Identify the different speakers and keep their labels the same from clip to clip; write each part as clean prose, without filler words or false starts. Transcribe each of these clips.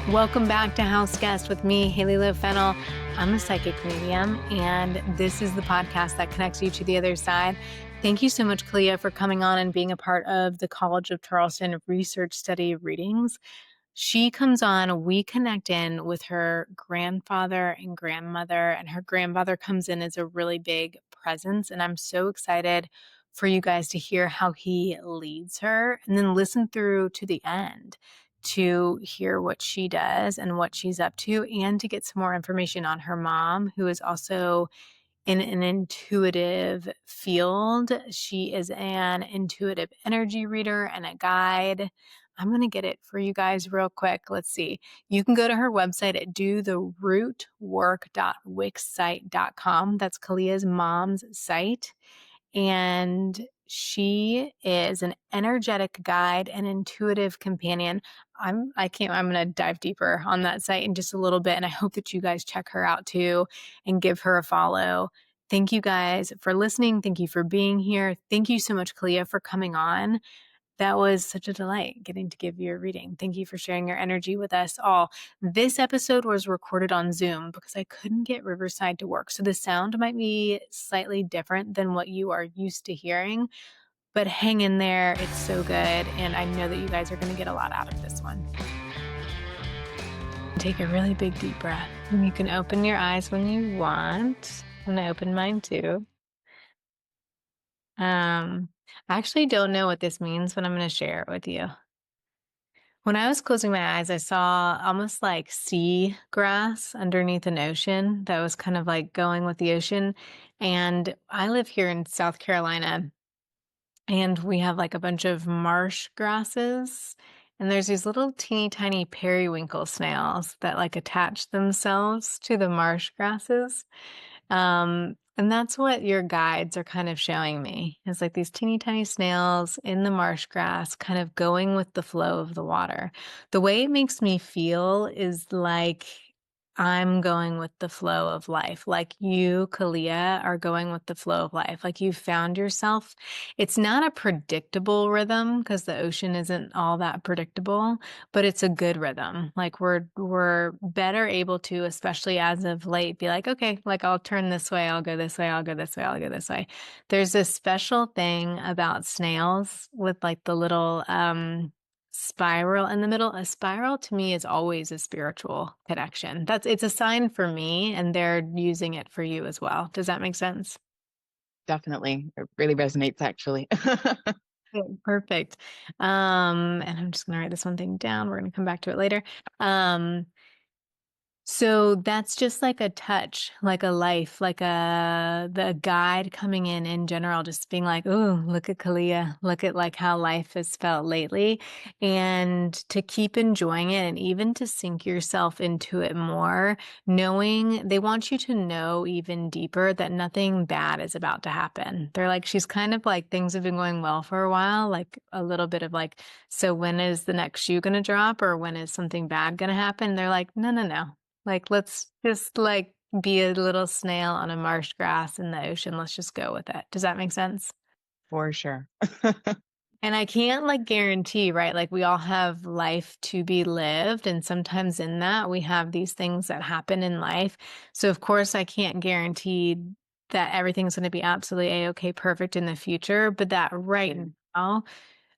Speaker 1: Welcome back to House Guest with me, Haley Lowe Fennel. I'm a psychic medium, and this is the podcast that connects you to the other side. Thank you so much, Calia, for coming on and being a part of the College of Charleston research study of readings. She comes on, we connect in with her grandfather and grandmother, and her grandfather comes in as a really big presence. And I'm so excited for you guys to hear how he leads her and then listen through to the end to hear what she does and what she's up to, and to get some more information on her mom, who is also in an intuitive field. She is an intuitive energy reader and a guide. I'm going to get it for you guys real quick. Let's see. You can go to her website at dotherootwork.wixsite.com. That's Kalia's mom's site. And she is an energetic guide and intuitive companion. I'm going to dive deeper on that site in just a little bit. And I hope that you guys check her out too and give her a follow. Thank you guys for listening. Thank you for being here. Thank you so much, Calia, for coming on. That was such a delight getting to give you a reading. Thank you for sharing your energy with us all. This episode was recorded on Zoom because I couldn't get Riverside to work. So the sound might be slightly different than what you are used to hearing, but hang in there. It's so good. And I know that you guys are going to get a lot out of this one. Take a really big deep breath. And you can open your eyes when you want. I'm going to open mine too. I actually don't know what this means, but I'm going to share it with you. When I was closing my eyes, I saw almost like sea grass underneath an ocean that was kind of like going with the ocean. And I live here in South Carolina, and we have like a bunch of marsh grasses. And there's these little teeny tiny periwinkle snails that like attach themselves to the marsh grasses. And that's what your guides are kind of showing me. It's like these teeny tiny snails in the marsh grass, kind of going with the flow of the water. The way it makes me feel is like I'm going with the flow of life, like you, Calia, are going with the flow of life. Like you found yourself. It's not a predictable rhythm because the ocean isn't all that predictable, but it's a good rhythm. Like we're better able to, especially as of late, be like, okay, like I'll turn this way, I'll go this way, I'll go this way, I'll go this way. There's this special thing about snails with like the little spiral in the middle. A spiral to me is always a spiritual connection. It's a sign for me, and they're using it for you as well. Does that make sense?
Speaker 2: Definitely. It really resonates actually.
Speaker 1: Okay, perfect. And I'm just gonna write this one thing down. We're gonna come back to it later. So that's just like a touch, like a life, like the guide coming in general, just being like, oh, look at Kalia, look at like how life has felt lately, and to keep enjoying it and even to sink yourself into it more, knowing they want you to know even deeper that nothing bad is about to happen. They're like, she's kind of like things have been going well for a while, like a little bit of like, so when is the next shoe going to drop or when is something bad going to happen? They're like, no, no, no. Like, let's just like be a little snail on a marsh grass in the ocean. Let's just go with it. Does that make sense?
Speaker 2: For sure.
Speaker 1: And I can't like guarantee, right? Like we all have life to be lived. And sometimes in that we have these things that happen in life. So of course I can't guarantee that everything's going to be absolutely a-okay perfect in the future. But that right now,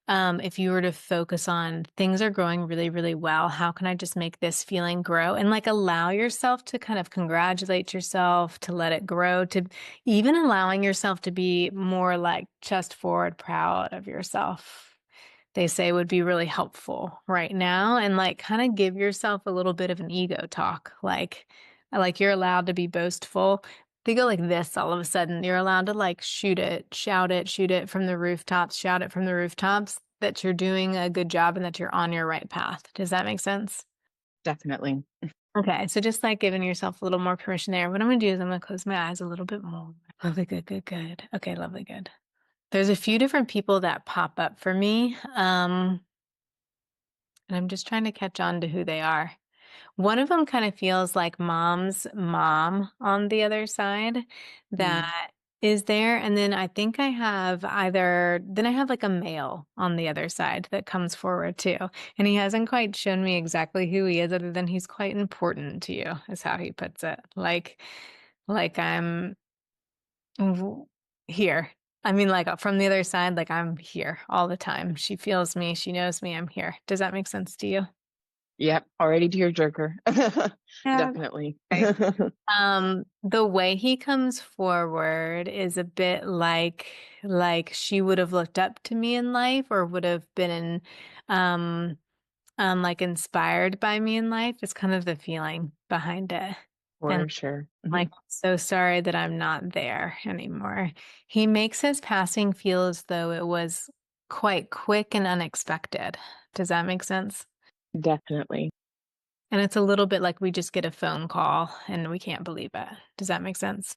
Speaker 1: if you were to focus on things are growing really, really well, how can I just make this feeling grow? And like allow yourself to kind of congratulate yourself, to let it grow, to even allowing yourself to be more like chest forward, proud of yourself, they say would be really helpful right now. And like kind of give yourself a little bit of an ego talk. Like you're allowed to be boastful. They go like this all of a sudden. You're allowed to like shoot it, shout it, shoot it from the rooftops, shout it from the rooftops that you're doing a good job and that you're on your right path. Does that make sense?
Speaker 2: Definitely.
Speaker 1: Okay, so just like giving yourself a little more permission there. What I'm going to do is I'm going to close my eyes a little bit more. Lovely, good, good, good. Okay, lovely, good. There's a few different people that pop up for me, and I'm just trying to catch on to who they are. One of them kind of feels like mom's mom on the other side,
Speaker 2: Mm.
Speaker 1: that is there, and then I think I have either then I have, like, a male on the other side that comes forward too, and he hasn't quite shown me exactly who he is other than he's quite important to you, is how he puts it. Like I'm w here. I mean, like, from the other side, like, I'm here all the time. She feels me, she knows me, I'm here. Does that make sense to you?
Speaker 2: Yep, already tearjerker.
Speaker 1: Yeah.
Speaker 2: Definitely.
Speaker 1: Okay. The way he comes forward is a bit like she would have looked up to me in life or would have been um like inspired by me in life is kind of the feeling behind it. And
Speaker 2: For sure.
Speaker 1: like
Speaker 2: Mhm.
Speaker 1: so sorry that I'm not there anymore. He makes his passing feel as though it was quite quick and unexpected. Does that make sense?
Speaker 2: Definitely.
Speaker 1: And it's a little bit like we just get a phone call and we can't believe it. Does that make sense?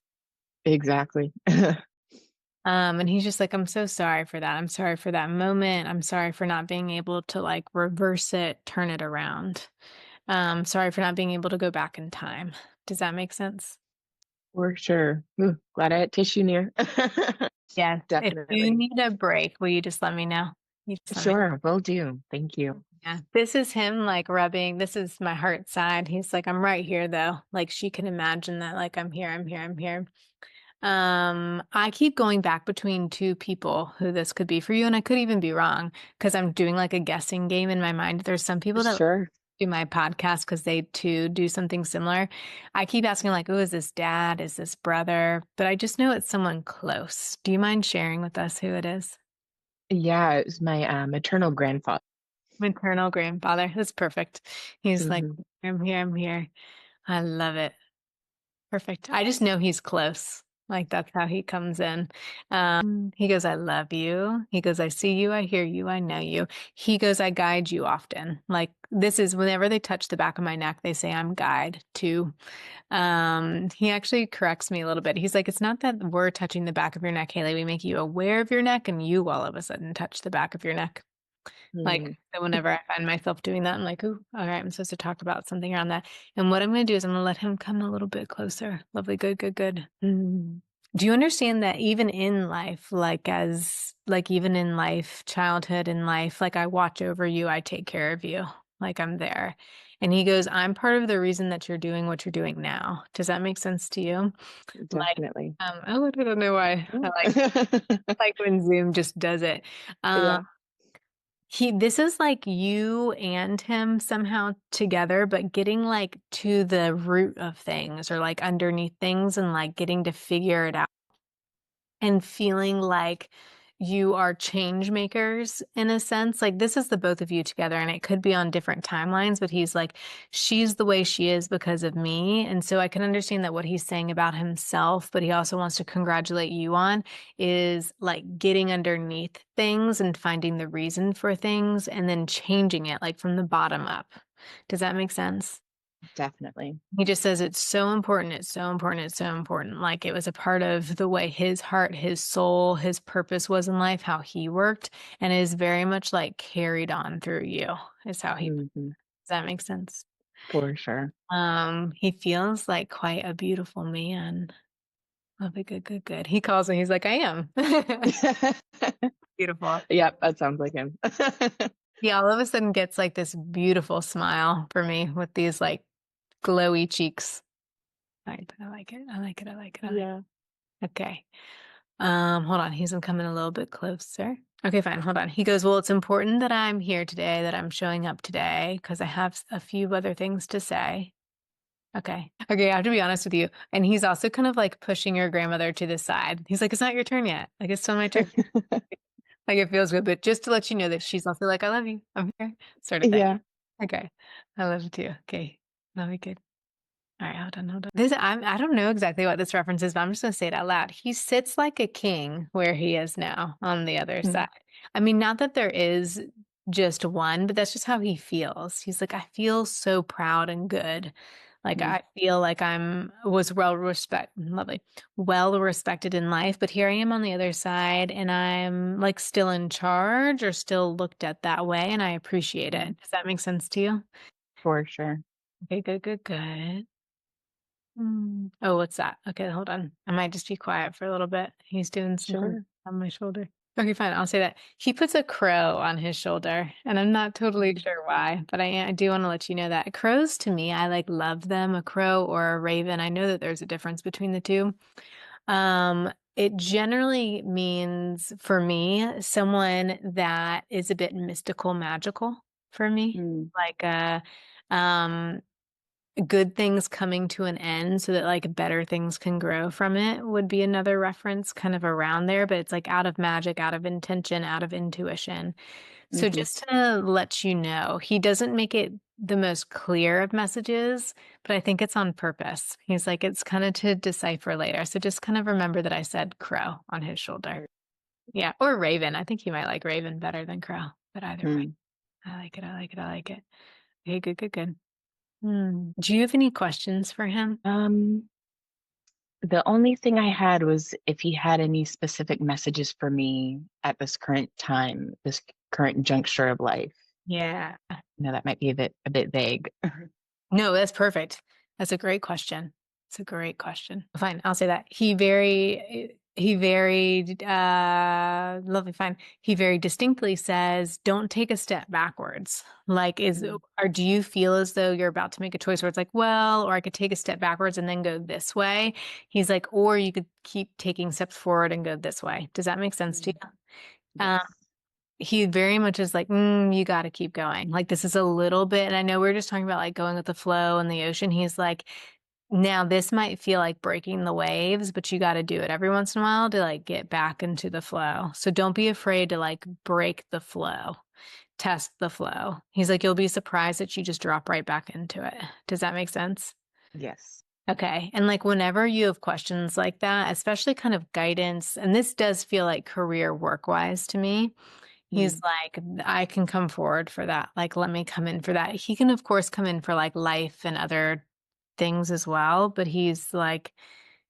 Speaker 2: Exactly.
Speaker 1: And he's just like, I'm so sorry for that. I'm sorry for that moment. I'm sorry for not being able to like reverse it, turn it around. Sorry for not being able to go back in time. Does that make sense?
Speaker 2: For sure. Ooh, glad I had tissue near.
Speaker 1: Yes. If you
Speaker 2: Definitely.
Speaker 1: need a break, will you just let me know? You just let me.
Speaker 2: Sure, will do. Thank you.
Speaker 1: Yeah. This is him like rubbing, this is my heart side. He's like, I'm right here though. Like she can imagine that, like, I'm here, I'm here, I'm here. I keep going back between 2 people who this could be for you, and I could even be wrong because 'cause I'm doing, like, a guessing game in my mind. There's some people that
Speaker 2: Sure.
Speaker 1: do my podcast because they too do something similar. I keep asking, like, "Oh, is this dad? Is this brother?" But I just know it's someone close. Do you mind sharing with us who it is?
Speaker 2: Yeah, it was my, maternal grandfather.
Speaker 1: Maternal grandfather. That's perfect. He's like,
Speaker 2: Mhm.
Speaker 1: "I'm here, I'm here." I love it. Perfect. I just know he's close. Like, that's how he comes in. He goes, "I love you." He goes, "I see you, I hear you, I know you." He goes, "I guide you often." Like, this is whenever they touch the back of my neck, they say, "I'm guide too." He actually corrects me a little bit. He's like, "It's not that we're touching the back of your neck, Haley. We make you aware of your neck, and you all of a sudden touch the back of your neck." Like,
Speaker 2: Mm,
Speaker 1: so whenever I find myself doing that, I'm like, "Ooh, all right, I'm supposed to talk about something around that." And what I'm gonna do is I'm gonna let him come a little bit closer. Lovely, good, good, good. Mm. Do you understand that even in life, even in life, childhood in life, like I watch over you, I take care of you, like I'm there. And he goes, I'm part of the reason that you're doing what you're doing now. Does that make sense to you? Like,
Speaker 2: definitely.
Speaker 1: oh, I don't know why I
Speaker 2: Mm.
Speaker 1: like when Zoom just does it. Um,
Speaker 2: Yeah,
Speaker 1: this is like you and him somehow together, but getting like to the root of things or like underneath things and like getting to figure it out and feeling like you are change makers in a sense. Like this is the both of you together, and it could be on different timelines, but he's like, she's the way she is because of me. And so I can understand that what he's saying about himself, but he also wants to congratulate you on is like getting underneath things and finding the reason for things and then changing it like from the bottom up. Does that make sense?
Speaker 2: definitely.
Speaker 1: He just says it's so important, it's so important, it's so important. Like it was a part of the way his heart, his soul, his purpose was in life, how he worked, and is very much like carried on through you, is how he does
Speaker 2: Mhm.
Speaker 1: that make sense?
Speaker 2: For sure.
Speaker 1: He feels like quite a beautiful man. Lovely, good, good, good. He calls me, he's like, I am. Beautiful.
Speaker 2: Yep, that sounds like him.
Speaker 1: He all of a sudden gets like this beautiful smile for me with these like glowy cheeks. I like it. I like it. I like it. I like
Speaker 2: Yeah.
Speaker 1: it. Okay. Hold on. He's coming a little bit closer. Okay, fine. Hold on. He goes, well, it's important that I'm here today, that I'm showing up today because I have a few other things to say. Okay. Okay. I have to be honest with you. And he's also kind of like pushing your grandmother to the side. He's like, it's not your turn yet. Like, it's still my turn. Like, it feels good. But just to let you know that she's also like, I love you. I'm here, sort of thing.
Speaker 2: Yeah.
Speaker 1: Okay. I love you too. Okay. Love you. Good. All right, hold on, hold on. I don't know exactly what this reference is, but I'm just gonna say it out loud. He sits like a king where he is now on the other
Speaker 2: Mm,
Speaker 1: side. I mean, not that there is just one, but that's just how he feels. He's like, I feel so proud and good. Like
Speaker 2: mm.
Speaker 1: I feel like well respected in life, but here I am on the other side and I'm like still in charge or still looked at that way and I appreciate
Speaker 2: Mm.
Speaker 1: it. Does that make sense to you?
Speaker 2: For sure.
Speaker 1: Okay, good, good, good. Oh, what's that? Okay, hold on. I might just be quiet for a little bit. He's doing something
Speaker 2: Sure.
Speaker 1: on my shoulder. Okay, fine. I'll say that. He puts a crow on his shoulder, and I'm not totally
Speaker 2: Mm,
Speaker 1: sure why, but I do want to let you know that crows to me, I like love them. A crow or a raven. I know that there's a difference between the two. It generally means for me someone that is a bit mystical, magical for me,
Speaker 2: mm,
Speaker 1: like um good things coming to an end so that, like, better things can grow from it would be another reference kind of around there, but it's, like, out of magic, out of intention, out of intuition. So
Speaker 2: mhm,
Speaker 1: just to let you know, he doesn't make it the most clear of messages, but I think it's on purpose. He's like, "It's kinda to decipher later." So just kind of remember that I said crow on his shoulder.
Speaker 2: sure.
Speaker 1: Yeah, or raven. I think you might like raven better than crow, but either way,
Speaker 2: Mm.
Speaker 1: I like it, I like it, I like it. Okay, good, good, good. Do you have any questions for him?
Speaker 2: Um, the only thing I had was if he had any specific messages for me at this current time, this current juncture of life.
Speaker 1: Yeah.
Speaker 2: That might be a bit vague.
Speaker 1: No, that's perfect. That's a great question. It's a great question. Fine, I'll say that. He very lovely, fine. He very distinctly says, "Don't take a step backwards." Like,
Speaker 2: Mm,
Speaker 1: or do you feel as though you're about to make a choice where it's like, "Well, or I could take a step backwards and then go this way." He's like, "Or you could keep taking steps forward and go this way." Does that make sense to
Speaker 2: mm,
Speaker 1: you? Um,
Speaker 2: yes.
Speaker 1: he very much is like, you gotta keep going. Like, this is a little bit, and I know we're just talking about, like, going with the flow and the ocean. He's like, now this might feel like breaking the waves, but you gotta do it every once in a while to, like, get back into the flow. So don't be afraid to, like, break the flow, test the flow. He's like, you'll be surprised that you just drop right back into it. Does that make sense?
Speaker 2: Yes.
Speaker 1: Okay. And like whenever you have questions like that, especially kind of guidance, and this does feel like career work wise to me, he's
Speaker 2: Mm,
Speaker 1: like, I can come forward for that. Like, let me come in for that. He can, of course, come in for like life and other things as well, but he's like,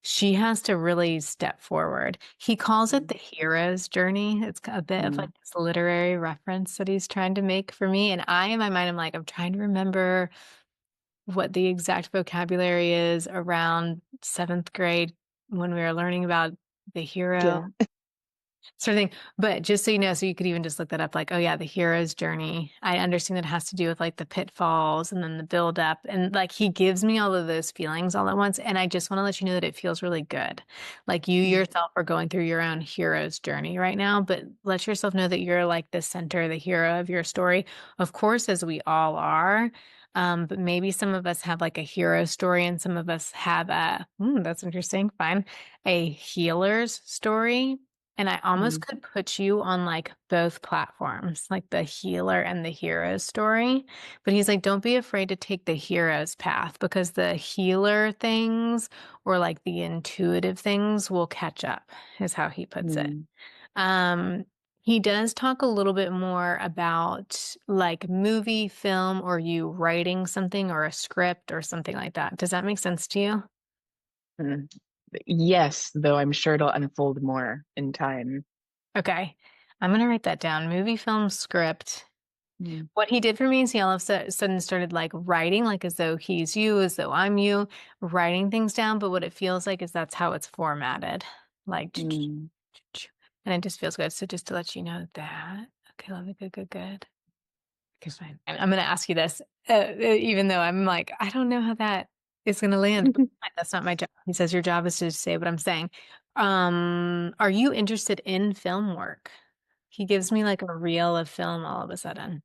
Speaker 1: she has to really step forward. He calls it
Speaker 2: mm,
Speaker 1: the hero's journey. It's a bit of like
Speaker 2: mm,
Speaker 1: this literary reference that he's trying to make for me. And I, in my mind, I'm like, I'm trying to remember what the exact vocabulary is around seventh grade when we were learning about the hero
Speaker 2: yeah.
Speaker 1: sort of thing. But just so you know, so you could even just look that up, like, oh yeah, the hero's journey. I understand that it has to do with like the pitfalls and then the build up. And like he gives me all of those feelings all at once. And I just want to let you know that it feels really good. Like you
Speaker 2: Mm,
Speaker 1: yourself are going through your own hero's journey right now, but let yourself know that you're like the center, the hero of your story. Of course, as we all are. But maybe some of us have like a hero story and some of us have that's interesting, fine, a healer's story, and I almost
Speaker 2: mm,
Speaker 1: could put you on, like, both platforms, like the healer and the hero story, but he's like, "Don't be afraid to take the hero's path because the healer things or, like, the intuitive things will catch up," is how he puts it.
Speaker 2: mm.
Speaker 1: Um, he does talk a little bit more about, like, movie, film, or you writing something or a script or something like that. Does that make sense to you?
Speaker 2: Mm. Yes, though I'm sure it'll unfold more in time.
Speaker 1: Okay. I'm gonna write that down. Movie, film, script.
Speaker 2: Mm,
Speaker 1: What he did for me is he all of a sudden started like writing, like as though he's you, as though I'm you, writing things down. But what it feels like is that's how it's formatted. Like,
Speaker 2: mm,
Speaker 1: and it just feels good. So just to let you know that. Okay, lovely, good, good, good. Okay, fine. I'm going to ask you this, even though I'm like, I don't know how that is going to land. But fine, that's not my job. He says your job is to say what I'm saying. Are you interested in film work? He gives me like a reel of film all of a sudden.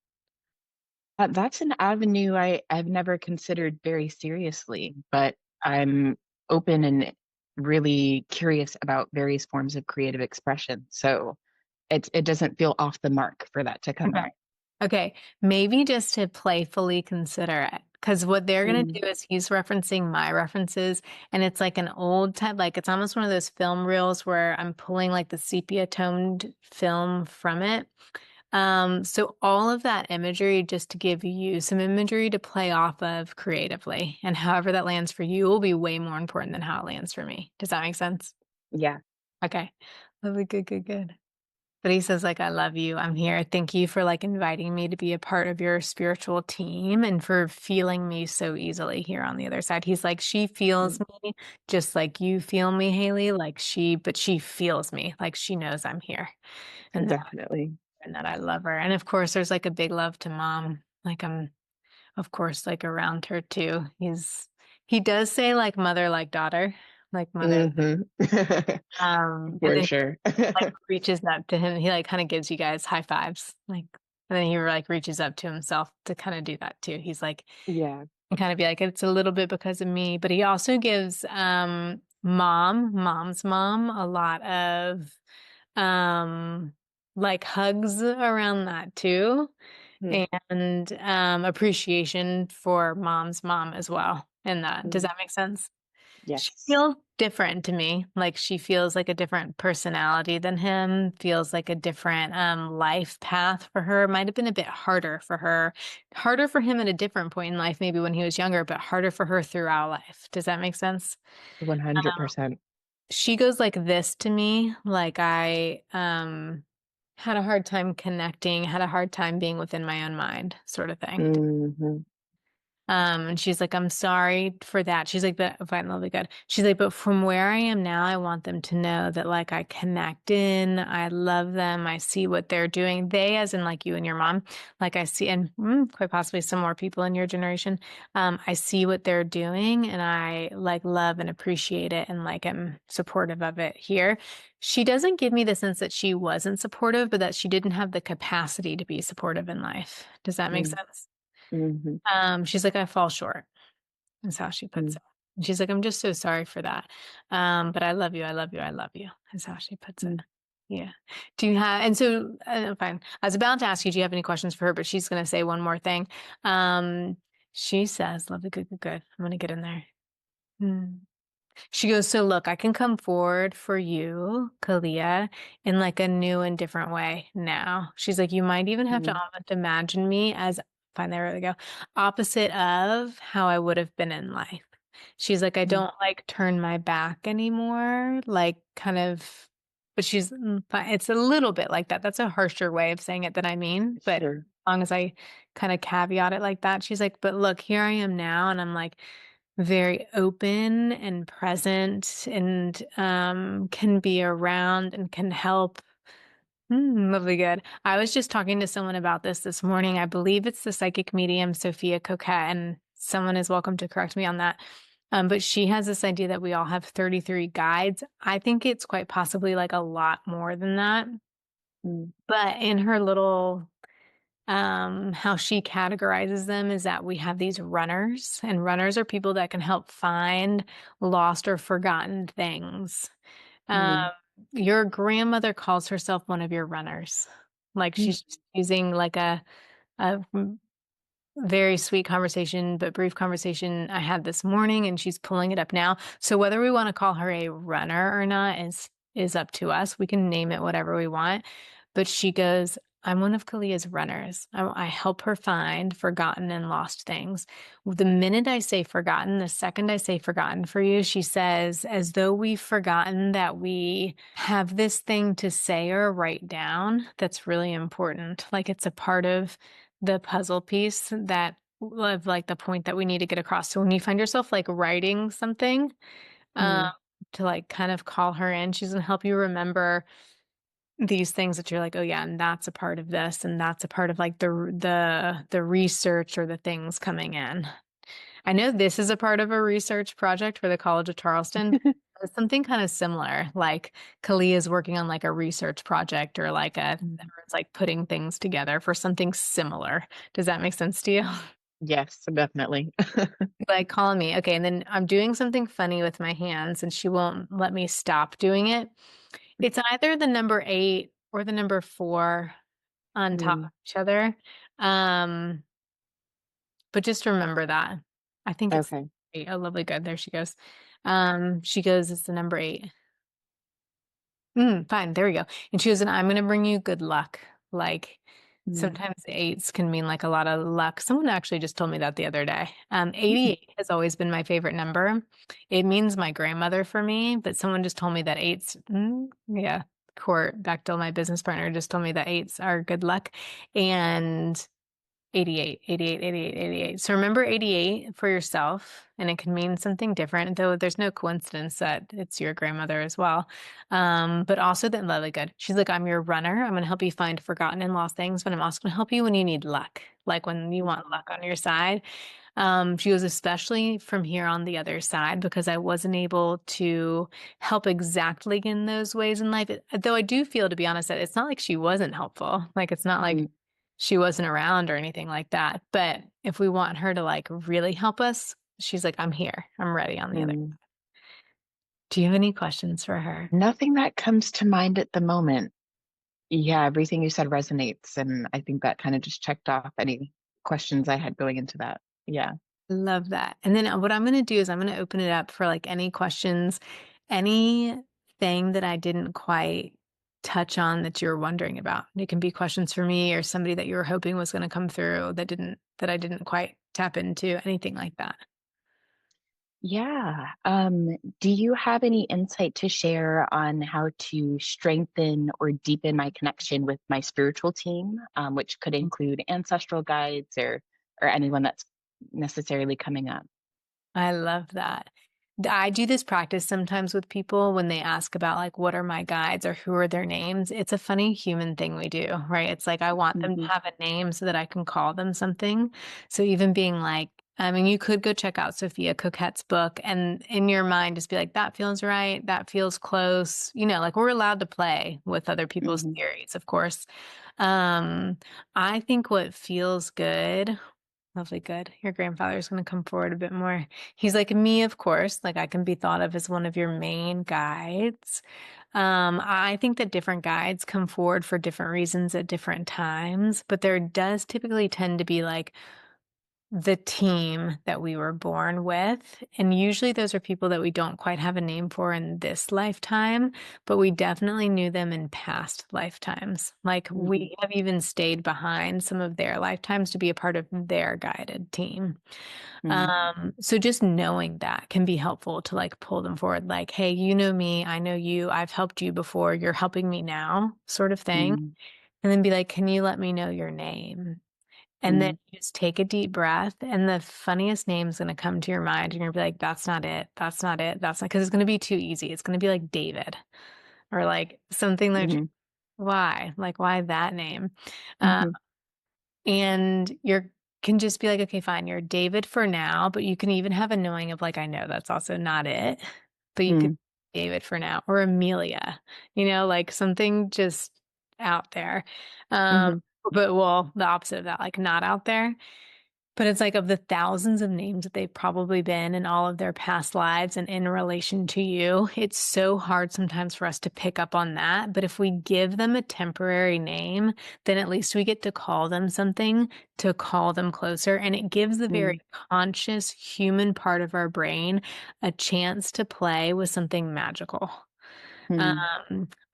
Speaker 2: That's an avenue I've never considered very seriously, but I'm open and really curious about various forms of creative expression. So it doesn't feel off the mark for that to come
Speaker 1: Okay.
Speaker 2: up.
Speaker 1: Okay, maybe just to playfully consider it, because what they're gonna
Speaker 2: Mm,
Speaker 1: do is he's referencing my references, and it's like an old type, like, it's almost one of those film reels where I'm pulling, like, the sepia-toned film from it. So all of that imagery, just to give you some imagery to play off of creatively, and however that lands for you will be way more important than how it lands for me. Does that make sense?
Speaker 2: yeah.
Speaker 1: Okay. Lovely, good, good, good. But he says, like, "I love you. I'm here. Thank you for, like, inviting me to be a part of your spiritual team and for feeling me so easily here on the other side." He's like, "She feels
Speaker 2: Mm,
Speaker 1: me just like you feel me, Haley, like, she feels me, like, she knows I'm here, and that
Speaker 2: definitely.
Speaker 1: and that I love her." And, of course, there's, like, a big love to mom. Like, I'm, of course, like, around her too. He does say, like, mother like daughter, like, mother
Speaker 2: Mhm.
Speaker 1: and
Speaker 2: For
Speaker 1: then
Speaker 2: sure.
Speaker 1: like, reaches up to him, he, like, kinda gives you guys high fives, like and then he, like, reaches up to himself to kinda do that too. He's like
Speaker 2: Yeah.
Speaker 1: and kinda be like, "It's a little bit because of me," but he also gives, mom's mom a lot of, um, like, hugs around that too,
Speaker 2: Mm,
Speaker 1: and, appreciation for mom's mom as well in that. Does
Speaker 2: mm.
Speaker 1: that make sense? She
Speaker 2: Yes.
Speaker 1: feels different to me, like, she feels like a different personality than him, feels like a different, life path for her, might have been a bit harder for her harder for him at a different point in life, maybe when he was younger, but harder for her throughout life. Does that make sense? Um,
Speaker 2: 100%.
Speaker 1: she goes like this to me, like, I, had a hard time connecting, had a hard time being within my own mind, sort of thing.
Speaker 2: Mhm.
Speaker 1: And she's like, "I'm sorry for that." She's like, "But fine, that'll be good." She's like, "But from where I am now, I want them to know that, like, I connect in, I love them, I see what they're doing." They, as in, like, you and your mom, like, I see and, quite possibly some more people in your generation, I see what they're doing, and I, like, love and appreciate it and, like, am supportive of it here. She doesn't give me the sense that she wasn't supportive, but that she didn't have the capacity to be supportive in life. Does that make
Speaker 2: Mm,
Speaker 1: sense?
Speaker 2: mhm,
Speaker 1: She's like, "I fall short," is how she puts
Speaker 2: mm,
Speaker 1: it. And she's like, "I'm just so sorry for that. But I love you, I love you, I love you," is how she puts it.
Speaker 2: mm.
Speaker 1: Yeah. Do you have and so fine. I was about to ask you, do you have any questions for her? But she's gonna say one more thing. Um, she says, lovely, good, good, good. I'm gonna get in there. Hmm. She goes, "So look, I can come forward for you, Calia, in like a new and different way now." She's like, "You might even have to
Speaker 2: Mm,
Speaker 1: almost imagine me as fine, there we go, opposite of how I would have been in life." She's like, "I
Speaker 2: mm.
Speaker 1: don't like turn my back anymore, like kind of but she's it's a little bit like that. That's a harsher way of saying it than I mean, but as
Speaker 2: Sure.
Speaker 1: long as I kind of caveat it like that, she's like, "But look, here I am now." And I'm like, very open and present and, can be around and can help. Lovely good. I was just talking to someone about this morning. I believe it's the psychic medium Sophia Coquette, and someone is welcome to correct me on that. But she has this idea that we all have 33 guides. I think it's quite possibly like a lot more than that.
Speaker 2: Mm,
Speaker 1: But in her little how she categorizes them is that we have these runners, and runners are people that can help find lost or forgotten things. Um,
Speaker 2: mm,
Speaker 1: your grandmother calls herself one of your runners. Like
Speaker 2: mm.
Speaker 1: she's just using like a very sweet conversation, but brief conversation I had this morning, and she's pulling it up now. So whether we want to call her a runner or not is up to us. We can name it whatever we want. But she goes, "I'm one of Kalia's runners. I help her find forgotten and lost things." The minute I say forgotten, the second I say forgotten for you, she says, as though we've forgotten that we have this thing to say or write down that's really important. Like it's a part of the puzzle piece that of like the point that we need to get across. So when you find yourself like writing something, um,
Speaker 2: Mm,
Speaker 1: to like kind of call her in, she's gonna help you remember these things that you're like, "Oh yeah, and that's a part of this, and that's a part of like the research or the things coming in." I know this is a part of a research project for the College of Charleston. It's something kind of similar, like Kalia is working on like a research project or like
Speaker 2: mm.
Speaker 1: it's like putting things together for something similar. Does that make sense to you?
Speaker 2: Yes, definitely.
Speaker 1: Like calling me. Okay, and then I'm doing something funny with my hands and she won't let me stop doing it. It's either the number 8 or the number 4 on top
Speaker 2: Mm,
Speaker 1: of each other. Um, but just remember that. I think it's
Speaker 2: okay.
Speaker 1: 8. Oh, lovely, good. There she goes. She goes, "It's the number 8." Fine, there we go. And she goes, "And I'm gonna bring you good luck." Like,
Speaker 2: Mm,
Speaker 1: sometimes 8s can mean, like, a lot of luck. Someone actually just told me that the other day.
Speaker 2: mm.
Speaker 1: 88 has always been my favorite number. It means my grandmother for me, but someone just told me that 8s yeah. Court Bechtel, my business partner, just told me that 8s are good luck, and 88, 88, 88, 88. So remember 88 for yourself, and it can mean something different, though there's no coincidence that it's your grandmother as well. But also that lovely good. She's like, I'm your runner. I'm going to help you find forgotten and lost things, but I'm also going to help you when you need luck, like when you want luck on your side. She goes, especially from here on the other side, because I wasn't able to help exactly in those ways in life. Though I do feel, to be honest, that it's not like she wasn't helpful. Like, it's not like
Speaker 2: Mhm.
Speaker 1: she wasn't around or anything like that. But if we want her to like really help us, she's like, I'm here. I'm ready on the other.
Speaker 2: Mm.
Speaker 1: Do you have any questions for her?
Speaker 2: Nothing that comes to mind at the moment. Yeah, everything you said resonates, and I think that kind of just checked off any questions I had going into that. Yeah.
Speaker 1: Love that. And then what I'm going to do is I'm going to open it up for like any questions, anything that I didn't quite touch on that you're wondering about. It can be questions for me or somebody that you were hoping was going to come through that I didn't quite tap into, anything like that.
Speaker 2: Yeah. Do you have any insight to share on how to strengthen or deepen my connection with my spiritual team, which could include ancestral guides or anyone that's necessarily coming up?
Speaker 1: I love that. I do this practice sometimes with people when they ask about like what are my guides or who are their names. It's a funny human thing we do, right? It's like I want them to
Speaker 2: Hmm.
Speaker 1: have a name so that I can call them something. So even being like, I mean, you could go check out Sophia Coquette's book and in your mind just be like, that feels right, that feels close. Like we're allowed to play with other people's
Speaker 2: Hmm.
Speaker 1: theories, of course. Um, I think what feels good. Lovely, good. Your grandfather's going to come forward a bit more. He's like me, of course. Like I can be thought of as one of your main guides. I think that different guides come forward for different reasons at different times, but there does typically tend to be like the team that we were born with. And usually those are people that we don't quite have a name for in this lifetime, but we definitely knew them in past lifetimes. Like
Speaker 2: Hmm.
Speaker 1: we have even stayed behind some of their lifetimes to be a part of their guided team.
Speaker 2: Hmm.
Speaker 1: So just knowing that can be helpful to like pull them forward, like, hey, you know me, I know you, I've helped you before, you're helping me now, sort of thing.
Speaker 2: Hmm.
Speaker 1: And then be like, can you let me know your name? And then
Speaker 2: Hmm.
Speaker 1: just take a deep breath, and the funniest name's gonna come to your mind, and you're gonna be like, "That's not it. That's not it. That's not," because it's gonna be too easy. It's gonna be like David or like something like,
Speaker 2: Hmm.
Speaker 1: why? Like, why that name? Uh,
Speaker 2: Hmm.
Speaker 1: and you're can just be like, "Okay, fine, you're David for now," but you can even have a knowing of like, "I know that's also not it," but you could
Speaker 2: Hmm.
Speaker 1: David for now or Amelia, like something just out there. Um,
Speaker 2: Hmm.
Speaker 1: but well, the opposite of that, like not out there. But it's like of the thousands of names that they've probably been in all of their past lives and in relation to you, it's so hard sometimes for us to pick up on that. But if we give them a temporary name, then at least we get to call them something to call them closer. And it gives the very conscious human part of our brain a chance to play with something magical.
Speaker 2: Hmm.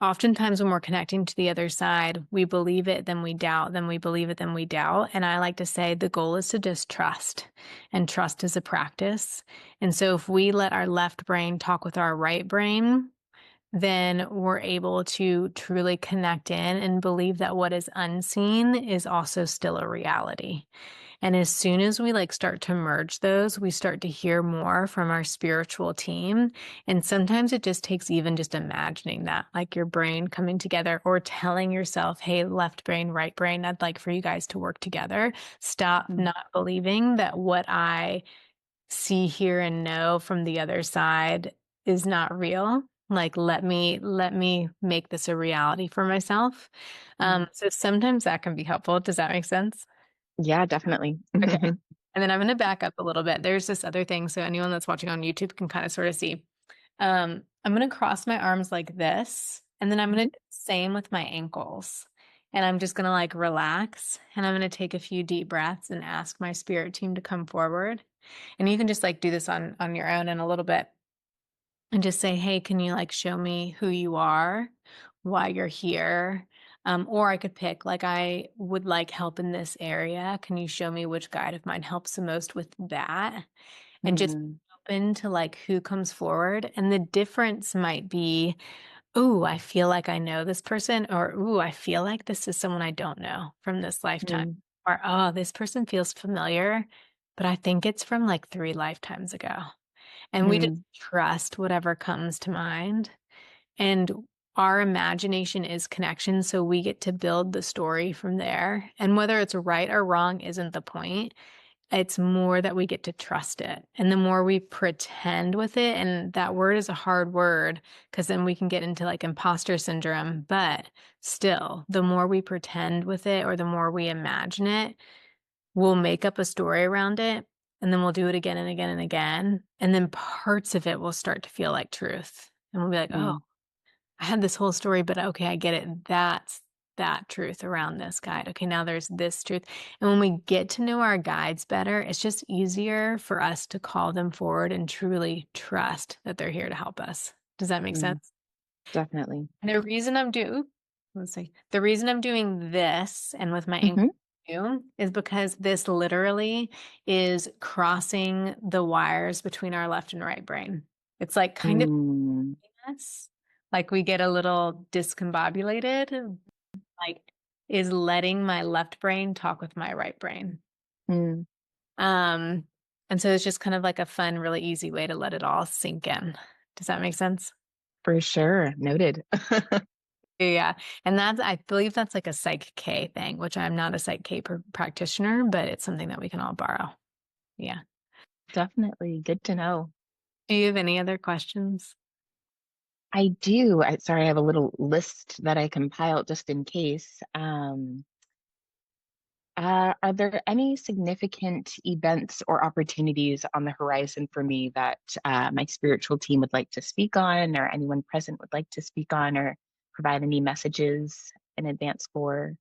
Speaker 1: Oftentimes when we're connecting to the other side, we believe it, then we doubt, then we believe it, then we doubt. And I like to say the goal is to just trust, and trust is a practice. And so if we let our left brain talk with our right brain, then we're able to truly connect in and believe that what is unseen is also still a reality. And as soon as we like start to merge those, we start to hear more from our spiritual team. And sometimes it just takes even just imagining that, like your brain coming together or telling yourself, hey, left brain, right brain, I'd like for you guys to work together. Stop
Speaker 2: Hmm.
Speaker 1: not believing that what I see, hear, and know from the other side is not real. Like, let me make this a reality for myself.
Speaker 2: Hmm.
Speaker 1: So sometimes that can be helpful. Does that make sense?
Speaker 2: Yeah, definitely.
Speaker 1: Okay. And then I'm gonna back up a little bit. There's this other thing, so anyone that's watching on YouTube can kinda sorta see. I'm gonna cross my arms like this, and then I'm gonna
Speaker 2: Mhm.
Speaker 1: do the same with my ankles. And I'm just gonna, like, relax, and I'm gonna take a few deep breaths and ask my spirit team to come forward. And you can just, like, do this on your own in a little bit. And just say, "Hey, can you, like, show me who you are, why you're here?" Or I could pick, like, "I would like help in this area. Can you show me which guide of mine helps the most with that?" And just
Speaker 2: Mhm.
Speaker 1: open to, like, who comes forward, and the difference might be, ooh, I feel like I know this person, or ooh, I feel like this is someone I don't know from this lifetime.
Speaker 2: Mm,
Speaker 1: Or, oh, this person feels familiar, but I think it's from like 3 lifetimes ago. And we just
Speaker 2: mm,
Speaker 1: trust whatever comes to mind. And our imagination is connection, so we get to build the story from there. And whether it's right or wrong isn't the point. It's more that we get to trust it. And the more we pretend with it, and that word is a hard word because then we can get into like imposter syndrome. But still, the more we pretend with it or the more we imagine it, we'll make up a story around it. And then we'll do it again and again and again. And then parts of it will start to feel like truth. And we'll be like, oh,
Speaker 2: mm,
Speaker 1: I had this whole story, but okay, I get it. That's that truth around this guide. Okay, now there's this truth. And when we get to know our guides better, it's just easier for us to call them forward and truly trust that they're here to help us. Does that make
Speaker 2: mm.
Speaker 1: sense?
Speaker 2: Definitely.
Speaker 1: And the reason I'm doing, let's see, the reason I'm doing this and with my ankle
Speaker 2: Mhm.
Speaker 1: is because this literally is crossing the wires between our left and right brain. It's like kind of
Speaker 2: Mm,
Speaker 1: us. Like we get a little discombobulated, like is letting my left brain talk with my right brain.
Speaker 2: mm.
Speaker 1: Um, and so it's just kind of like a fun, really easy way to let it all sink in. Does that make sense?
Speaker 2: For sure. Noted.
Speaker 1: Yeah. And I believe that's like a Psych K thing, which I'm not a Psych K practitioner, but it's something that we can all borrow. Yeah.
Speaker 2: Definitely. Good to know.
Speaker 1: Do you have any other questions?
Speaker 2: I do. Sorry, I have a little list that I compiled just in case. Are there any significant events or opportunities on the horizon for me that my spiritual team would like to speak on, or anyone present would like to speak on, or provide any messages in advance for?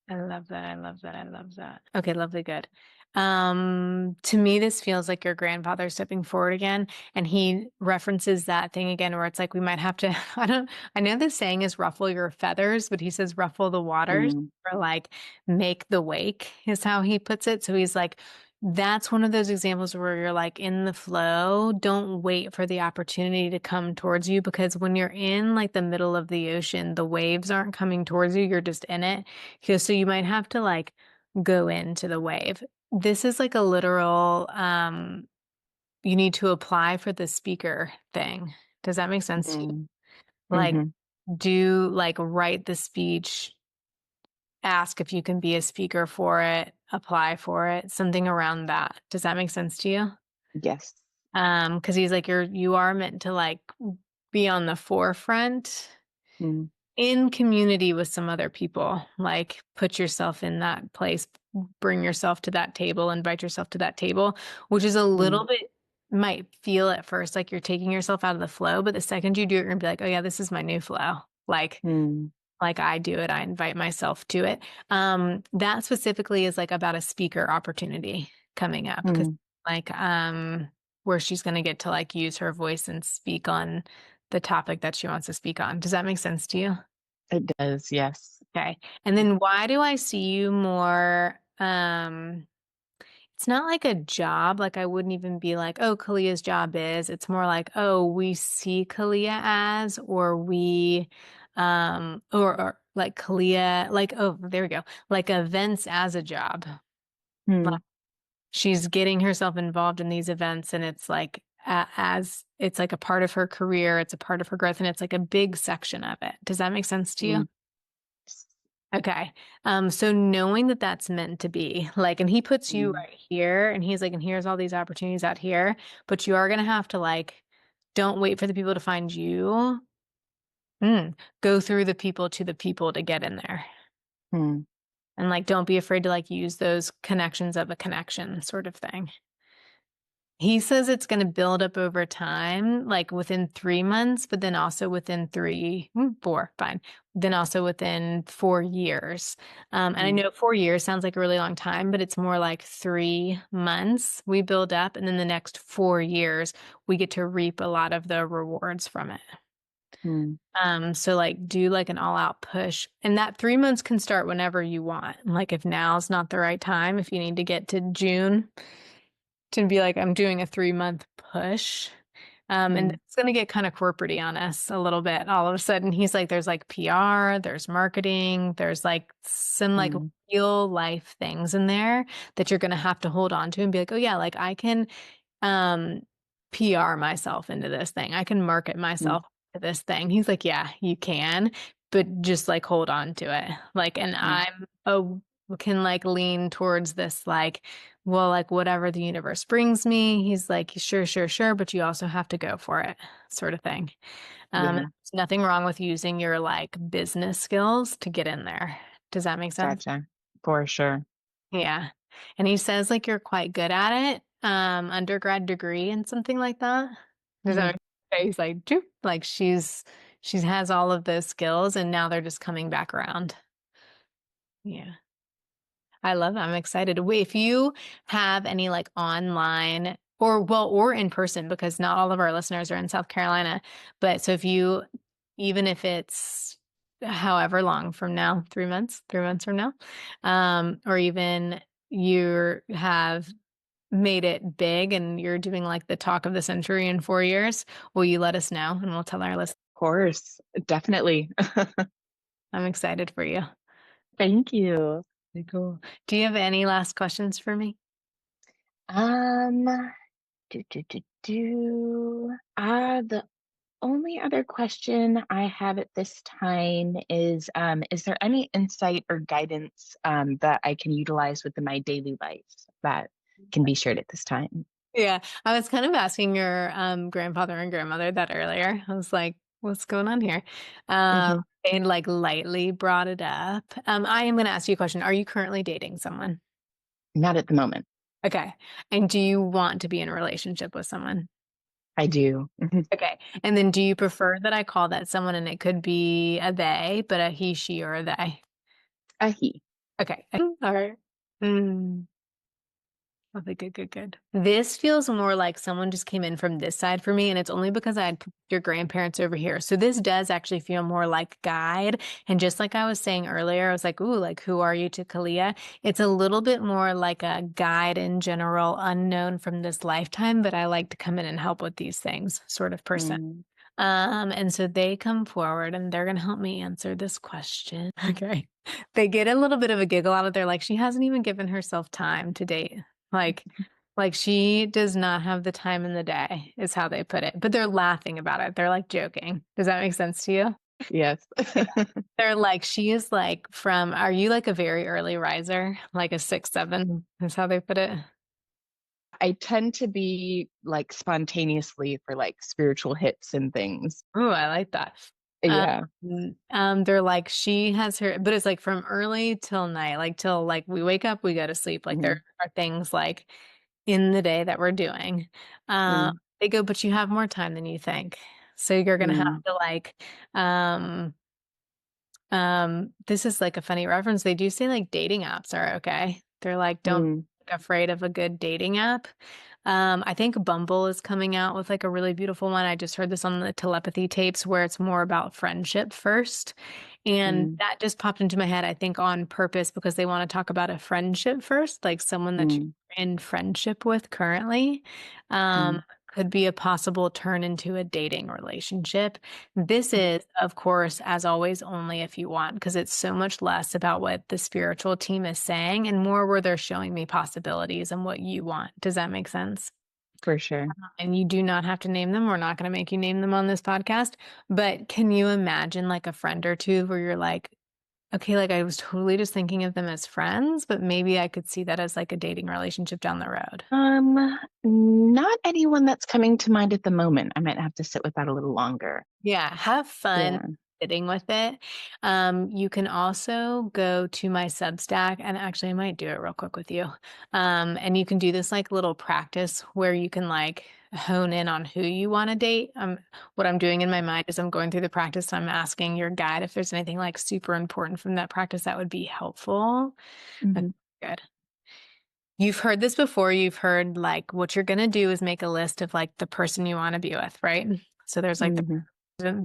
Speaker 1: I love that. I love that. I love that. Okay, lovely, good. To me, this feels like your grandfather stepping forward again, and he references that thing again where it's like we might have to, I know the saying is ruffle your feathers, but he says ruffle the waters
Speaker 2: Mm,
Speaker 1: or like make the wake is how he puts it. So he's like, that's one of those examples where you're like in the flow. Don't wait for the opportunity to come towards you because when you're in like the middle of the ocean, the waves aren't coming towards you. You're just in it. So you might have to like go into the wave. This is like a literal, you need to apply for the speaker thing. Does that make sense to you?
Speaker 2: mm,
Speaker 1: Like,
Speaker 2: hmm.
Speaker 1: do like write the speech, ask if you can be a speaker for it, apply for it, something around that. Does that make sense to you?
Speaker 2: Yes.
Speaker 1: Because he's like, you are meant to like be on the forefront
Speaker 2: Mm,
Speaker 1: in community with some other people, like put yourself in that place, bring yourself to that table, invite yourself to that table, which is a
Speaker 2: mm,
Speaker 1: little bit might feel at first like you're taking yourself out of the flow, but the second you do it, you're gonna be like, oh yeah, this is my new flow.
Speaker 2: mm,
Speaker 1: Like I do it, I invite myself to it. That specifically is like about a speaker opportunity coming up because
Speaker 2: mm.
Speaker 1: like where she's gonna get to like use her voice and speak on the topic that she wants to speak on. Does that make sense to you?
Speaker 2: It does. Yes.
Speaker 1: Okay. And then why do I see you more it's not like a job, like I wouldn't even be like, oh, Kalia's job is. It's more like, oh, we see Kalia as or we or like Kalia like oh, there we go. Like events as a job. Like
Speaker 2: Mm,
Speaker 1: she's getting herself involved in these events and it's like as it's like a part of her career, it's a part of her growth and it's like a big section of it. Does that make sense to you?
Speaker 2: mm,
Speaker 1: Okay. So knowing that that's meant to be like, and he puts you
Speaker 2: mm,
Speaker 1: right here and he's like, and here's all these opportunities out here, but you are going to have to like, don't wait for the people to find you. Go through the people to the people to get in there.
Speaker 2: mm,
Speaker 1: And like, don't be afraid to like use those connections of a connection sort of thing. He says it's going to build up over time, like within 3 months, but then also within 4, fine. Then also within 4 years. And I
Speaker 2: mm,
Speaker 1: know 4 years sounds like a really long time, but it's more like 3 months we build up. And then the next 4 years, we get to reap a lot of the rewards from it.
Speaker 2: mm,
Speaker 1: So like do like an all out push. And that 3 months can start whenever you want. Like if now's not the right time, if you need to get to June to be like, I'm doing a 3 month push, And
Speaker 2: Mm,
Speaker 1: it's gonna get kind of corporate-y on us a little bit. All of a sudden, he's like, there's like PR, there's marketing, there's like some like
Speaker 2: mm,
Speaker 1: real life things in there that you're gonna have to hold on to and be like, oh yeah, like I can um PR myself into this thing. I can market
Speaker 2: mm,
Speaker 1: myself to this thing. He's like, yeah, you can, but just like hold on to it. Like, and
Speaker 2: mm.
Speaker 1: I'm a can like lean towards this like, well, like whatever the universe brings me. He's like, sure, sure, sure, but you also have to go for it, sort of thing.
Speaker 2: Yeah,
Speaker 1: There's nothing wrong with using your like business skills to get in there. Does that make sense?
Speaker 2: gotcha. For sure.
Speaker 1: Yeah. And he says like you're quite good at it, undergrad degree and something like that. Does that
Speaker 2: Mhm.
Speaker 1: make sense? He's like, "Choop," like she's has all of those skills and now they're just coming back around. Yeah. I love it. I'm excited. Wait, if you have any like online or well, or in person, because not all of our listeners are in South Carolina. But so if you, even if it's however long from now, 3 months from now, or even you have made it big and you're doing like the talk of the century in 4 years, will you let us know and we'll tell our listeners?
Speaker 2: Of course, definitely.
Speaker 1: I'm excited for you.
Speaker 2: Thank you.
Speaker 1: Very cool. Do you have any last questions for me?
Speaker 2: Um, the only other question I have at this time is there any insight or guidance that I can utilize within my daily life that can be shared at this time?
Speaker 1: Yeah, I was kind of asking your grandfather and grandmother that earlier. I was like, "What's going on here?" Um,
Speaker 2: Hmm.
Speaker 1: and like lightly brought it up. I am going to ask you a question. Are you currently dating someone?
Speaker 2: Not at the moment.
Speaker 1: Okay. And do you want to be in a relationship with someone?
Speaker 2: I do. Mhm.
Speaker 1: Okay. And then do you prefer that I call that someone and it could be a they, but a he, she, or a they?
Speaker 2: A he.
Speaker 1: Okay. All right. Mm. Okay, good, good, good. This feels more like someone just came in from this side for me, and it's only because I had put your grandparents over here. So this does actually feel more like guide. And just like I was saying earlier, I was like, ooh, like who are you to Calia? It's a little bit more like a guide in general, unknown from this lifetime, but I like to come in and help with these things sort of person.
Speaker 2: Mm,
Speaker 1: And so they come forward and they're gonna help me answer this question. Okay. They get a little bit of a giggle out of there, like she hasn't even given herself time to date. Like like she does not have the time in the day, is how they put it. But they're laughing about it. They're like joking. Does that make sense to you?
Speaker 2: yes.
Speaker 1: Yeah. They're like, she is like from, are you like a very early riser? Like a 6, 7 is how they put it.
Speaker 2: I tend to be like spontaneously for like spiritual hits and things.
Speaker 1: Ooh, I like that.
Speaker 2: Yeah.
Speaker 1: They're like, she has her, but it's like from early till night, like till like we wake up, we go to sleep. Like
Speaker 2: Hmm.
Speaker 1: there are things like in the day that we're doing.
Speaker 2: Mm,
Speaker 1: They go, but you have more time than you think. So you're gonna have
Speaker 2: mm,
Speaker 1: to like, um, this is like a funny reference. They do say like dating apps are okay. They're like, don't
Speaker 2: mm,
Speaker 1: be afraid of a good dating app. I think Bumble is coming out with like a really beautiful one. I just heard this on the telepathy tapes where it's more about friendship first. And
Speaker 2: mm,
Speaker 1: that just popped into my head, I think, on purpose because they want to talk about a friendship first, like someone that
Speaker 2: mm,
Speaker 1: you're in friendship with currently.
Speaker 2: mm,
Speaker 1: Could be a possible turn into a dating relationship. This
Speaker 2: mm,
Speaker 1: is, of course, as always, only if you want, because it's so much less about what the spiritual team is saying and more where they're showing me possibilities and what you want. Does that make sense?
Speaker 2: for sure.
Speaker 1: And you do not have to name them. We're not going to make you name them on this podcast. But can you imagine like a friend or two where you're like, okay, like I was totally just thinking of them as friends, but maybe I could see that as like a dating relationship down the road?
Speaker 2: Not anyone that's coming to mind at the moment. I might have to sit with that a little longer.
Speaker 1: Yeah, have fun
Speaker 2: Yeah.
Speaker 1: sitting with it. You can also go to my Substack, and actually, I might do it real quick with you. And you can do this like little practice where you can like hone in on who you want to date. What I'm doing in my mind is I'm going through the practice. I'm asking your guide if there's anything like super important from that practice that would be helpful. Okay,
Speaker 2: Hmm.
Speaker 1: good. You've heard this before. You've heard like what you're going to do is make a list of like the person you want to be with, right? So there's like
Speaker 2: Hmm.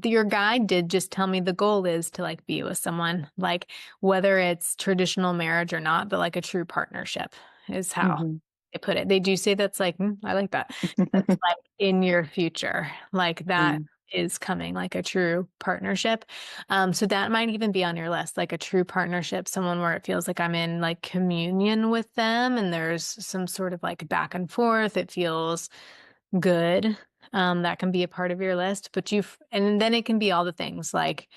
Speaker 1: your guide did just tell me the goal is to like be with someone, like whether it's traditional marriage or not, but like a true partnership is how.
Speaker 2: Hmm.
Speaker 1: they put it. They do say that's like, I like that. That's like in your future, like that
Speaker 2: Mm,
Speaker 1: is coming, like a true partnership. So that might even be on your list, like a true partnership, someone where it feels like I'm in like communion with them and there's some sort of like back and forth. It feels good. That can be a part of your list, but and then it can be all the things like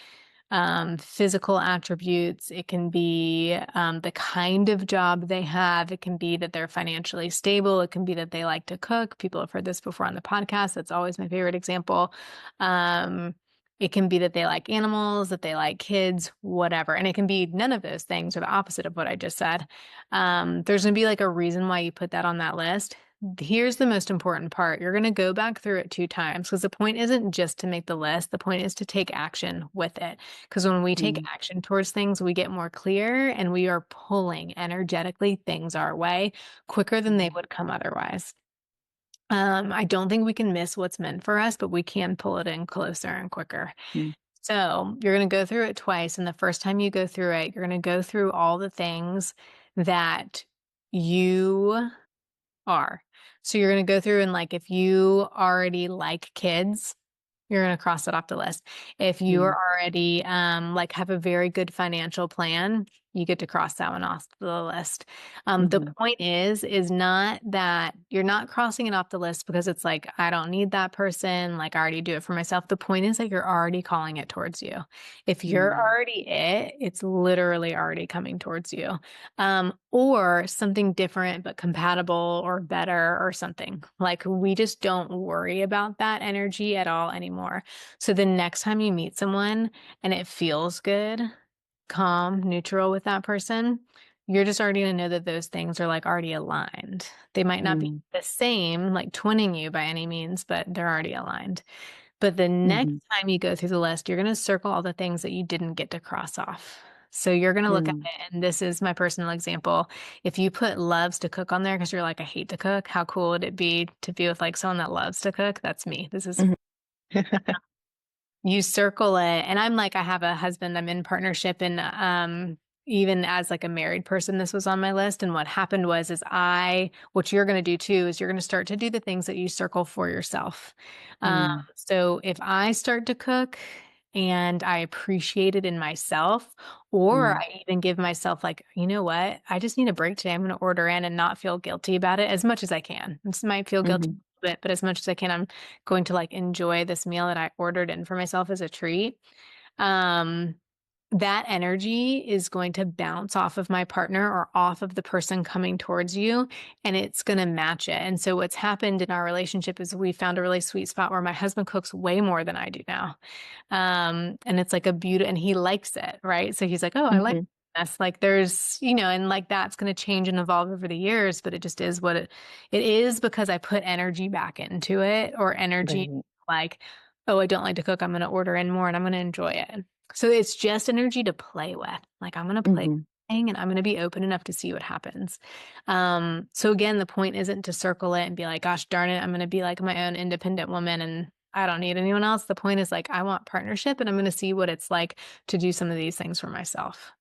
Speaker 1: physical attributes. It can be the kind of job they have. It can be that they're financially stable. It can be that they like to cook. People have heard this before on the podcast. That's always my favorite example. Um, it can be that they like animals, that they like kids, whatever. And it can be none of those things or the opposite of what I just said. There's going to be like a reason why you put that on that list. Here's the most important part. You're going to go back through it 2 times because the point isn't just to make the list. The point is to take action with it. Because when we take
Speaker 2: mm,
Speaker 1: action towards things, we get more clear and we are pulling energetically things our way quicker than they
Speaker 2: mm,
Speaker 1: would come otherwise. I don't think we can miss what's meant for us, but we can pull it in closer and quicker.
Speaker 2: mm,
Speaker 1: So you're going to go through it twice. And the first time you go through it, you're going to go through all the things that you are. So you're going to go through and like if you already like kids, you're gonna cross it off the list. If you are
Speaker 2: mm,
Speaker 1: already, like, have a very good financial plan, you get to cross that one off the list. The
Speaker 2: mhm,
Speaker 1: point is not that you're not crossing it off the list because it's like, I don't need that person, like, I already do it for myself. The point is that you're already calling it towards you. If you're
Speaker 2: mm,
Speaker 1: already it, it's literally already coming towards you. Or something different but compatible or better or something. Like, we just don't worry about that energy at all anymore. So the next time you meet someone and it feels good, calm, neutral with that person, you're just already gonna know that those things are like already aligned. They might not be
Speaker 2: mm,
Speaker 1: the same, like twinning you by any means, but they're already aligned. But the next
Speaker 2: mhm,
Speaker 1: time you go through the list, you're gonna circle all the things that you didn't get to cross off. So you're gonna look at
Speaker 2: mm,
Speaker 1: it, and this is my personal example. If you put loves to cook on there because you're like, I hate to cook, how cool would it be to be with like someone that loves to cook? That's me. This is
Speaker 2: mhm,
Speaker 1: you circle it, and I'm like, I have a husband, I'm in partnership, and, even as, like, a married person, this was on my list, and what happened was is what you're gonna do too is you're gonna start to do the things that you circle for yourself. Um,
Speaker 2: mm,
Speaker 1: so if I start to cook and I appreciate it in myself, or
Speaker 2: mm,
Speaker 1: I even give myself like, "You know what? I just need a break today, I'm gonna order in and not feel guilty about it as much as I can." This might feel guilty
Speaker 2: mhm,
Speaker 1: a bit, but as much as I can, I'm going to like enjoy this meal that I ordered in for myself as a treat. Um, that energy is going to bounce off of my partner or off of the person coming towards you, and it's going to match it. And so, what's happened in our relationship is we found a really sweet spot where my husband cooks way more than I do now. And it's like a beauty, and he likes it, right? So he's like, "Oh, I like
Speaker 2: mhm,
Speaker 1: this." Like there's, and like that's going to change and evolve over the years, but it just is what it is because I put energy back into it or energy
Speaker 2: right,
Speaker 1: like, "Oh, I don't like to cook. I'm going to order in more and I'm going to enjoy it." So it's just energy to play with. Like I'm going to play
Speaker 2: mhm,
Speaker 1: thing and I'm going to be open enough to see what happens. So again, the point isn't to circle it and be like, gosh darn it, I'm going to be like my own independent woman and I don't need anyone else. The point is like, I want partnership and I'm going to see what it's like to do some of these things for myself.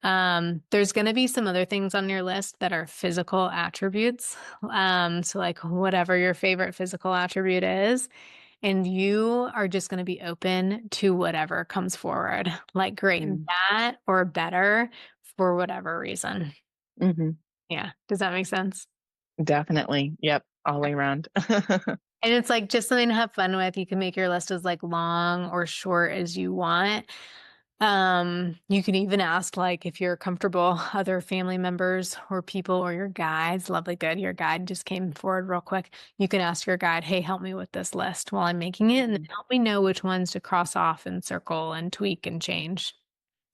Speaker 1: There's going to be some other things on your list that are physical attributes. So like whatever your favorite physical attribute is, and you are just going to be open to whatever comes forward, like great,
Speaker 2: mm,
Speaker 1: that or better for whatever reason.
Speaker 2: mhm.
Speaker 1: Yeah. Does that make sense?
Speaker 2: Definitely. Yep. All the way around.
Speaker 1: And it's like just something to have fun with. You can make your list as like long or short as you want. You can even ask like if you're comfortable, other family members or people or your guides. Lovely, good. Your guide just came forward real quick. You can ask your guide, hey, help me with this list while I'm making it, and then
Speaker 2: Mhm.
Speaker 1: help me know which ones to cross off and circle and tweak and change.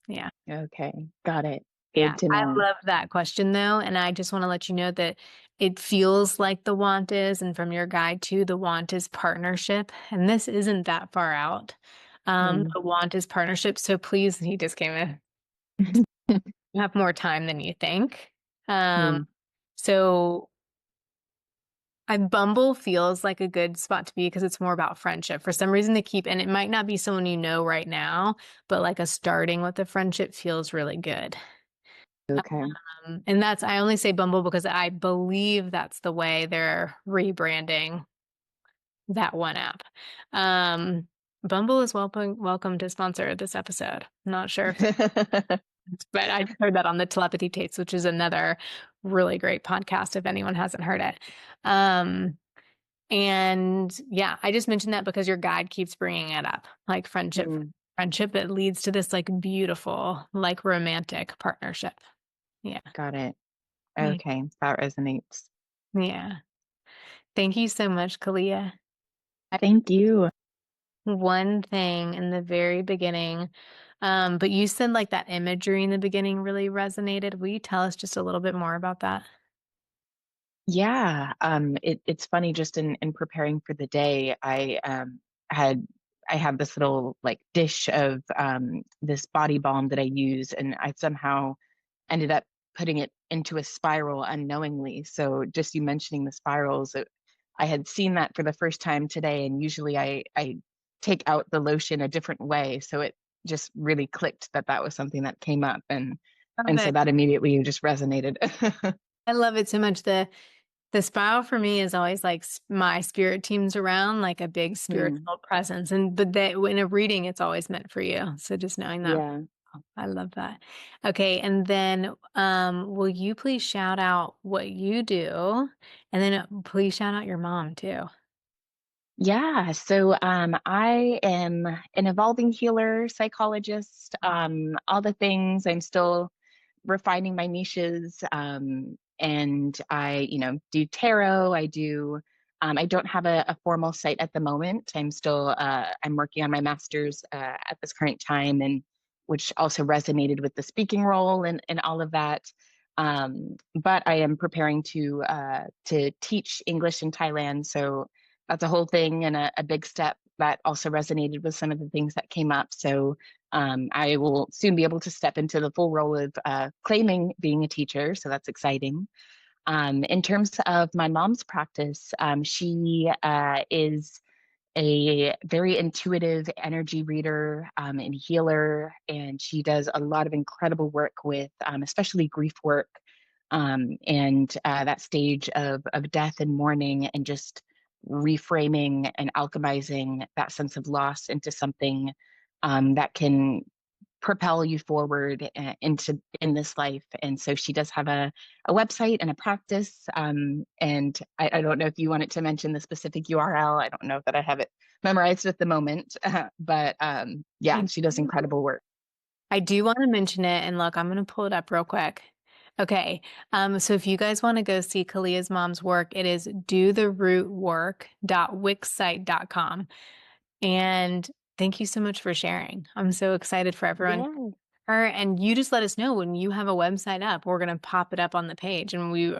Speaker 1: Yeah.
Speaker 2: Okay. Got it.
Speaker 1: Yeah,
Speaker 2: Good to
Speaker 1: I
Speaker 2: know.
Speaker 1: love that question though, and I just wanna let you know that it feels like the want is, and from your guide too, the want is partnership, and this isn't that far out.
Speaker 2: Mm.
Speaker 1: The want is partnership, so please he just came in. You have more time than you think. Um,
Speaker 2: Mm.
Speaker 1: so Bumble feels like a good spot to be because it's more about friendship. For some reason, they keep, and it might not be someone you know right now, but like a starting with a friendship feels really good.
Speaker 2: Okay.
Speaker 1: And that's I only say Bumble because I believe that's the way they're rebranding that one app. Um, Bumble is welcome to sponsor this episode. Not sure if but I heard that on the Telepathy Tapes, which is another really great podcast if anyone hasn't heard it. Um, and yeah, I just mentioned that because your guide keeps bringing it up, like
Speaker 2: Mm,
Speaker 1: friendship that leads to this like beautiful, like romantic partnership. Yeah.
Speaker 2: got it.
Speaker 1: Yeah.
Speaker 2: Okay, that resonates.
Speaker 1: Yeah. Thank you so much, Kalia.
Speaker 2: Thank you.
Speaker 1: One thing in the very beginning, but you said like that imagery in the beginning really resonated. Will you tell us just a little bit more about that?
Speaker 2: Yeah, it's funny just in preparing for the day, had I have this little like dish of this body balm that I use, and I somehow ended up putting it into a spiral unknowingly. So just you mentioning the spirals, I had seen that for the first time today, and usually I take out the lotion a different way, so it just really clicked that that was something that came up,
Speaker 1: Love
Speaker 2: and so
Speaker 1: it.
Speaker 2: that immediately just resonated.
Speaker 1: I love it so much. The spiral for me is always like my spirit team's around, like a big
Speaker 2: Hmm.
Speaker 1: spiritual presence. And but that in a reading, it's always meant for you. So just knowing that,
Speaker 2: Yeah.
Speaker 1: I love that. Okay, and then will you please shout out what you do, and then please shout out your mom too.
Speaker 2: Yeah, so I am an evolving healer, psychologist, all the things. I'm still refining my niches. And I, do tarot. I don't have a formal site at the moment. I'm working on my master's at this current time, and which also resonated with the speaking role and all of that. But I am preparing to teach English in Thailand. So that's a whole thing and a big step that also resonated with some of the things that came up. So I will soon be able to step into the full role of claiming being a teacher. So that's exciting. In terms of my mom's practice, she is a very intuitive energy reader and healer, and she does a lot of incredible work with, especially grief work and that stage of death and mourning, and just reframing and alchemizing that sense of loss into something that can propel you forward in this life. And so she does have a website and a practice. And I don't know if you wanted to mention the specific URL. I don't know that I have it memorized at the moment, but yeah,
Speaker 1: I
Speaker 2: she does incredible work.
Speaker 1: I do want to mention it, and look, I'm going to pull it up real quick. Okay, so if you guys want to go see Kalia's mom's work, it is dotherootwork.wixsite.com. And thank you so much for sharing. I'm so excited for everyone
Speaker 2: Yeah.
Speaker 1: her, and you just let us know when you have a website up. We're gonna pop it up on the page, and we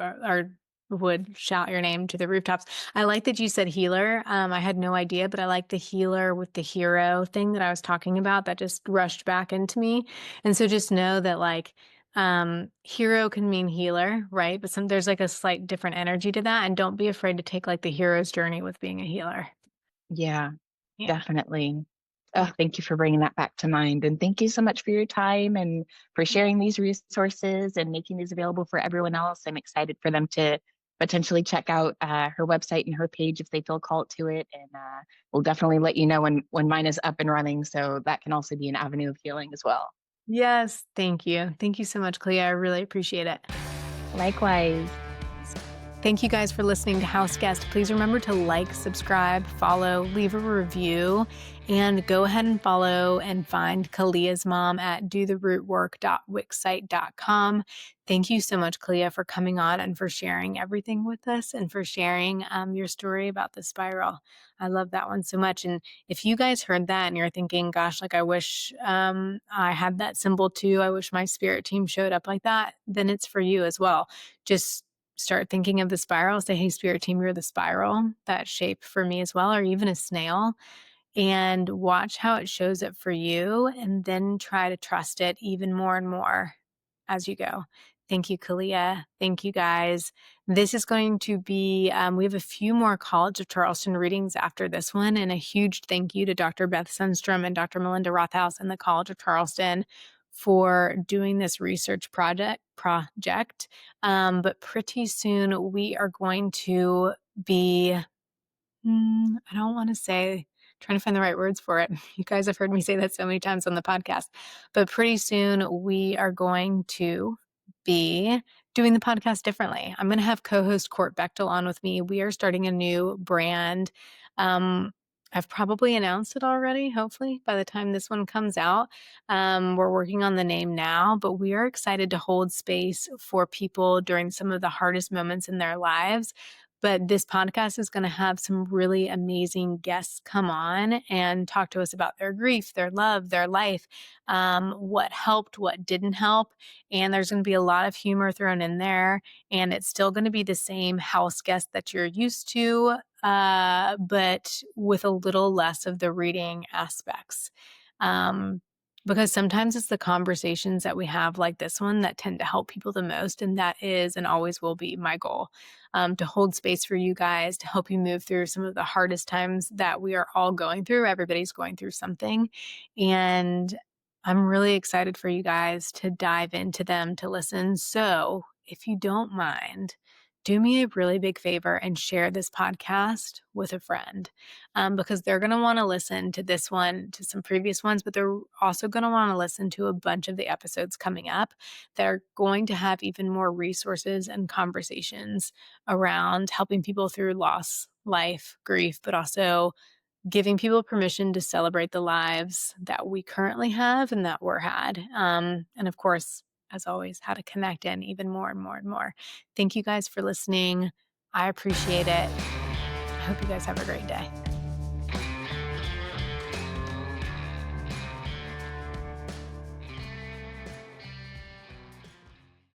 Speaker 1: would shout your name to the rooftops. I like that you said healer. I had no idea, but I like the healer with the hero thing that I was talking about. That just rushed back into me, and so just know that like hero can mean healer, right? But there's like a slight different energy to that, and don't be afraid to take like the hero's journey with being a healer.
Speaker 2: Yeah,
Speaker 1: Yeah.
Speaker 2: definitely. Oh, thank you for bringing that back to mind. And thank you so much for your time and for sharing these resources and making these available for everyone else. I'm excited for them to potentially check out her website and her page if they feel called to it. And we'll definitely let you know when mine is up and running. So that can also be an avenue of healing as well.
Speaker 1: Yes, thank you. Thank you so much, Clea. I really appreciate it.
Speaker 2: Likewise.
Speaker 1: Thank you guys for listening to House Guest. Please remember to like, subscribe, follow, leave a review, and go ahead and follow and find Kalia's mom at dotherootwork.wixsite.com. Thank you so much, Kalia, for coming on and for sharing everything with us and for sharing your story about the spiral. I love that one so much. And if you guys heard that and you're thinking, gosh, like I wish I had that symbol too, I wish my spirit team showed up like that, then it's for you as well. Just start thinking of the spiral. Say, hey, spirit team, you're the spiral, that shape for me as well, or even a snail, and watch how it shows up for you. And then try to trust it even more and more as you go. Thank you, Kalia. Thank you, guys. This is going to be, we have a few more College of Charleston readings after this one. And a huge thank you to Dr. Beth Sundstrom and Dr. Melinda Rothaus and the College of Charleston for doing this research project. But pretty soon we are going to be I don't wanna say trying to find the right words for it. You guys have heard me say that so many times on the podcast. But pretty soon, we are going to be doing the podcast differently. I'm gonna have co-host Court Bechtel on with me. We are starting a new brand. Um, I've probably announced it already, hopefully, by the time this one comes out. We're working on the name now, but we are excited to hold space for people during some of the hardest moments in their lives. But this podcast is going to have some really amazing guests come on and talk to us about their grief, their love, their life, what helped, what didn't help. And there's going to be a lot of humor thrown in there. And it's still going to be the same house guest that you're used to, but with a little less of the reading aspects. Um, because sometimes it's the conversations that we have, like this one, that tend to help people the most. And that is and always will be my goal, to hold space for you guys, to help you move through some of the hardest times that we are all going through. Everybody's going through something. And I'm really excited for you guys to dive into them, to listen. So if you don't mind, do me a really big favor and share this podcast with a friend, because they're going to want to listen to this one, to some previous ones, but they're also going to want to listen to a bunch of the episodes coming up that are going to have even more resources and conversations around helping people through loss, life, grief, but also giving people permission to celebrate the lives that we currently have and that were had. And of course, as always, how to connect in even more and more and more. Thank you guys for listening. I appreciate it. I hope you guys have a great day.